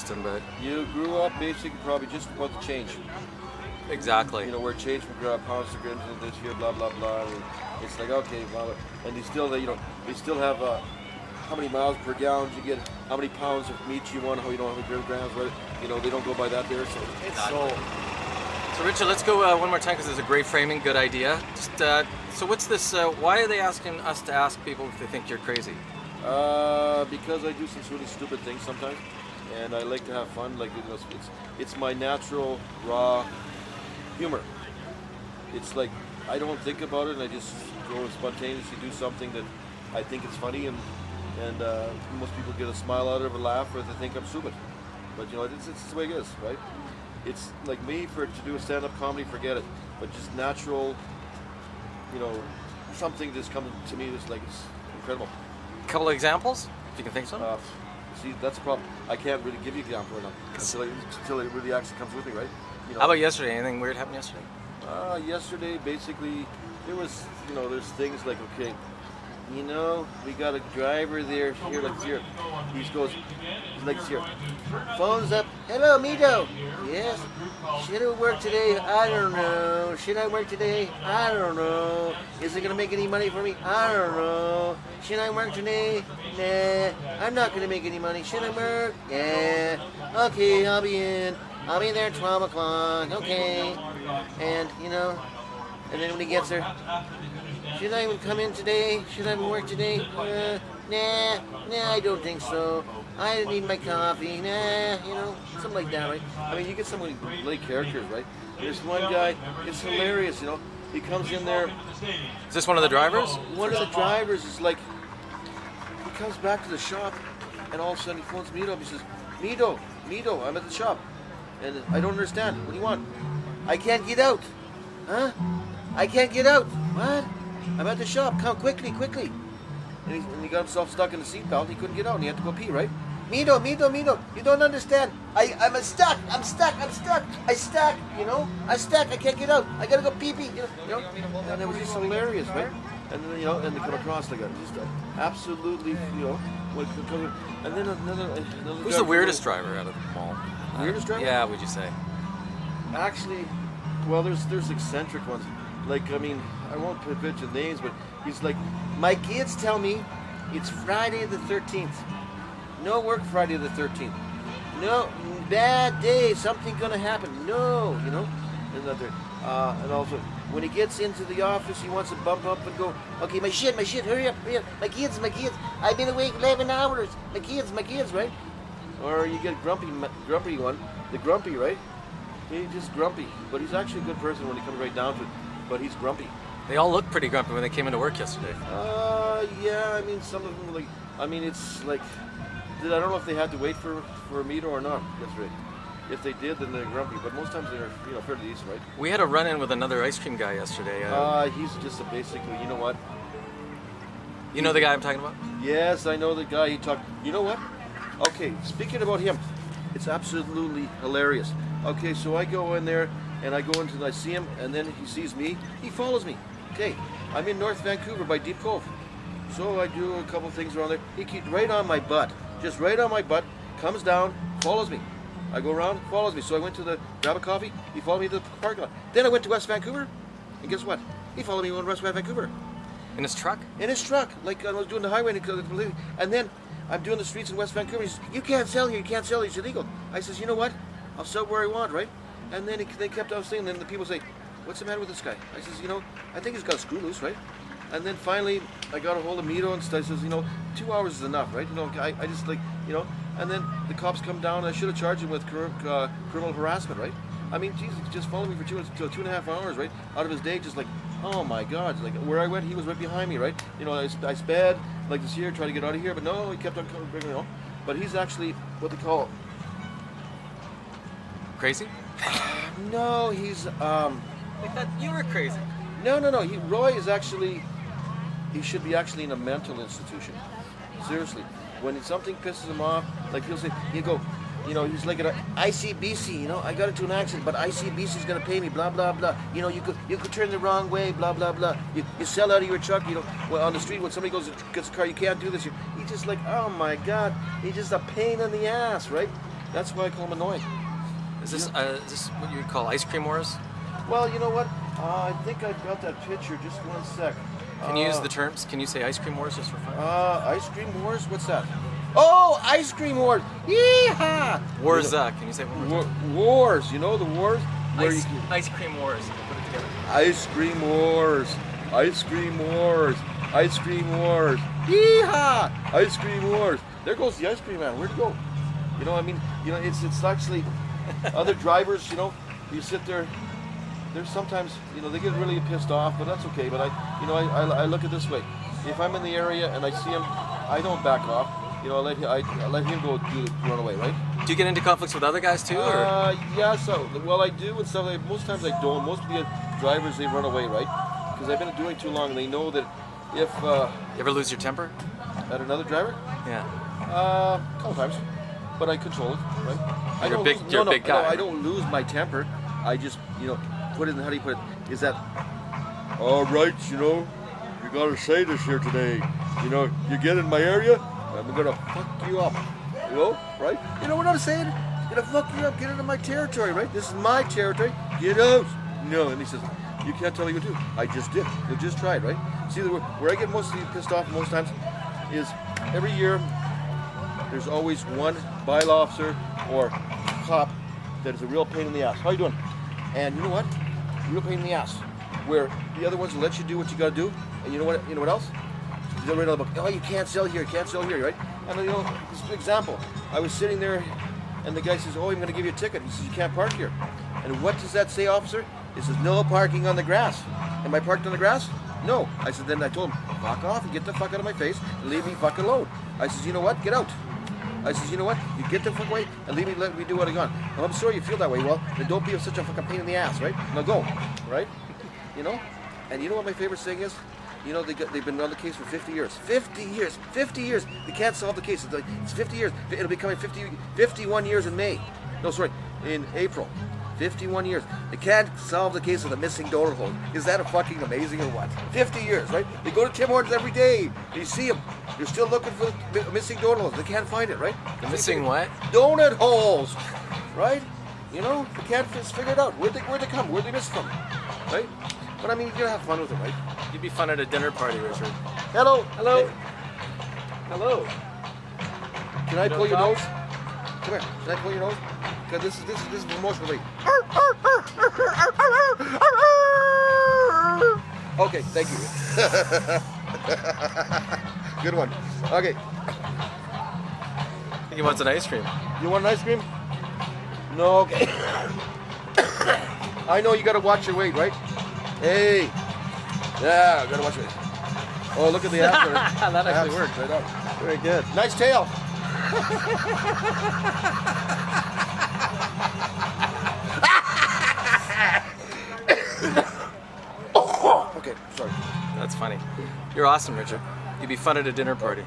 system, but You grew up basically probably just about the change. exactly. You know, where change from pounds to grams and this here, blah blah blah. And it's like okay, well, and they still have how many miles per gallon you get, how many pounds of meat you want, how many grams, right? You know, they don't go by that there, so it's So Richard, let's go one more time because there's a great framing, good idea. Just so what's this? Why are they asking us to ask people if they think you're crazy? because I do some really stupid things sometimes, and I like to have fun. Like it's my natural raw humor. It's like I don't think about it, and I just go spontaneously do something that I think is funny, and most people get a smile out of it, a laugh, or they think I'm stupid. But you know, it's the way it is, right? It's like me to do a stand-up comedy, forget it. But just natural, you know, something just comes to me that's like it's incredible. A couple of examples, if you can think of some. See, that's the problem. I can't really give you an example right now until it really actually comes with me, right? You know, How about yesterday? Anything weird happened yesterday? yesterday, basically, there was, you know, there's things like, okay, you know, we got a driver there, here, like here. He goes, like here. Phone's up. Hello, Mito. Yes. Should I work today? I don't know. Should I work today? I don't know. Is it gonna make any money for me? I don't know. Should I work today? Nah. I'm not gonna make any money. Should I work? Yeah. Okay, I'll be in. I'll be there at 12 o'clock. Okay. And, you know, and then when he gets there, should I even come in today? Should I even work today? Nah, I don't think so. I need my coffee. Nah, you know, something like that, right? I mean, you get some really great characters, right? There's one guy, it's hilarious, you know. He comes in there. Is this one of the drivers? One of the drivers is like, he comes back to the shop, and all of a sudden he phones Mito up. He says, Mito, I'm at the shop. And I don't understand. What do you want? I can't get out. Huh? I can't get out. What? I'm at the shop. Come quickly. And he got himself stuck in the seatbelt. He couldn't get out, and he had to go pee, right? Mito, you don't understand. I'm stuck. I'm stuck. You know, I'm stuck. I can't get out. I gotta go pee. You know, and it was just hilarious, right? And then and they come across like just absolutely, you know, and then another. Who's the weirdest driver out of them all? Weirdest driver? Yeah, would you say? Actually, well, there's eccentric ones. Like, I mean, I won't mention names, but he's like, my kids tell me it's Friday the 13th. No work Friday the 13th. No, bad day, something gonna happen. No, you know. And also, when he gets into the office, he wants to bump up and go, okay, my shit, hurry up. My kids. I've been awake 11 hours. My kids, right? Or you get grumpy one, the grumpy, right? He's just grumpy, but he's actually a good person when he comes right down to it. But he's grumpy. They all looked pretty grumpy when they came into work yesterday. Yeah. I mean, some of them it's like, I don't know if they had to wait for a meter or not yesterday. If they did, then they're grumpy. But most times they're, you know, fairly decent, right? We had a run-in with another ice cream guy yesterday. He's just basically, you know what? You know the guy I'm talking about? Yes, I know the guy. He talked. You know what? Okay, speaking about him, it's absolutely hilarious. Okay, so I go in there. And I see him, and then he sees me. He follows me. Okay, I'm in North Vancouver by Deep Cove. So I do a couple things around there. He keeps right on my butt, just right on my butt, comes down, follows me. I go around, follows me. So I went to grab a coffee. He followed me to the parking lot. Then I went to West Vancouver, and guess what? He followed me to West Vancouver. In his truck? In his truck, like I was doing the highway, and then I'm doing the streets in West Vancouver. He says, you can't sell here, it's illegal. I says, you know what? I'll sell where I want, right? And then they kept on saying, then the people say, what's the matter with this guy? I says, you know, I think he's got a screw loose, right? And then finally, I got a hold of Mito and I says, you know, 2 hours is enough, right? You know, I just like, you know, and then the cops come down and I should have charged him with criminal harassment, right? I mean, Jesus, just followed me for 2.5 hours, right? Out of his day, just like, oh my God, like where I went, he was right behind me, right? You know, I sped like this here, tried to get out of here, but no, he kept on coming, you know. But he's actually what they call crazy? No, he's I thought you were crazy. No. Roy is actually, he should be actually in a mental institution. Seriously, when something pisses him off, like he'll go, you know, he's like an ICBC. You know, I got into an accident, but ICBC is gonna pay me. Blah blah blah. You know, you could turn the wrong way. Blah blah blah. You sell out of your truck. You know, on the street when somebody gets a car, you can't do this. He's just like, oh my God, he's just a pain in the ass, right? That's why I call them annoying. Is this what you would call ice cream wars? Well, you know what? I think I've got that picture. Just one sec. Can you use the terms? Can you say ice cream wars just for fun? Ice cream wars? What's that? Oh, ice cream wars! Yeehaw! Wars. Can you say one more time? Wars. You know the wars? Ice cream wars. Put it together. Ice cream wars. Ice cream wars. Ice cream wars. Yeehaw! Ice cream wars. There goes the ice cream man. Where'd he go? You know, I mean, you know, it's actually other drivers. You know, you sit there. There's sometimes, you know, they get really pissed off, but that's okay. But I look at it this way: if I'm in the area and I see him, I don't back off. You know, I let him go run away, right? Do you get into conflicts with other guys too, or? Yeah. So, well, I do, and stuff. Most times I don't. Most of the drivers, they run away, right? Because they've been doing too long, and they know that if You ever lose your temper? at another driver, Yeah. a couple times, but I control it, right? You're a big guy. No, I don't lose my temper. I just, you know, put it in. How do you put it? Is that all right? You know, you gotta say this here today. You know, you get in my area, I'm gonna fuck you up. You know, right? You know what I'm saying? I'm gonna fuck you up. Get into my territory, right? This is my territory. Get out. No, and he says, you can't tell me what to do. I just did. You just tried, right? See, where I get mostly pissed off most times is every year there's always one bylaw officer or cop that is a real pain in the ass. How you doing? And you know what? Real pain in the ass. Where the other ones will let you do what you gotta do, and you know what? You know what else? They'll write on the book. Oh, you can't sell here. You can't sell here, right? And you know, this is an example. I was sitting there, and the guy says, "Oh, I'm gonna give you a ticket." He says, "You can't park here." And what does that say, officer? It says, "No parking on the grass." Am I parked on the grass? No. I said, then I told him, fuck off and get the fuck out of my face and leave me fucking alone. I says, you know what? Get out. I says, you know what? You get the fuck away and leave me, let me do what I got. Well, I'm sorry you feel that way. Well, then don't be such a fucking pain in the ass, right? Now go, right? You know? And you know what my favorite thing is? You know, they've been on the case for 50 years. 50 years! 50 years! They can't solve the case. It's 50 years. It'll be coming 51 years in May. No, sorry, in April. 51 years. They can't solve the case of the missing donut hole. Is that a fucking amazing or what? 50 years, right? They go to Tim Hortons every day. You see them. You're still looking for the missing donut holes. They can't find it, right? The missing what? Donut holes, right? You know, they can't figure it out. Where'd they come? Where'd they miss them, right? But I mean, you're gonna have fun with it, right? You'd be fun at a dinner party, Richard. Hello. Hello. Hey, Hello. can I You pull your don't nose? Come here. Can I pull your nose? Because this is emotionally. Okay, thank you. Good one. Okay, I think he wants an ice cream. you want an ice cream? No, okay. I know you gotta watch your weight, right? Hey. Yeah, gotta watch your weight. Oh, look at the abs. That actually worked. Right up. Very good. Nice tail. Okay, sorry. That's funny. You're awesome, Richard. You'd be fun at a dinner party.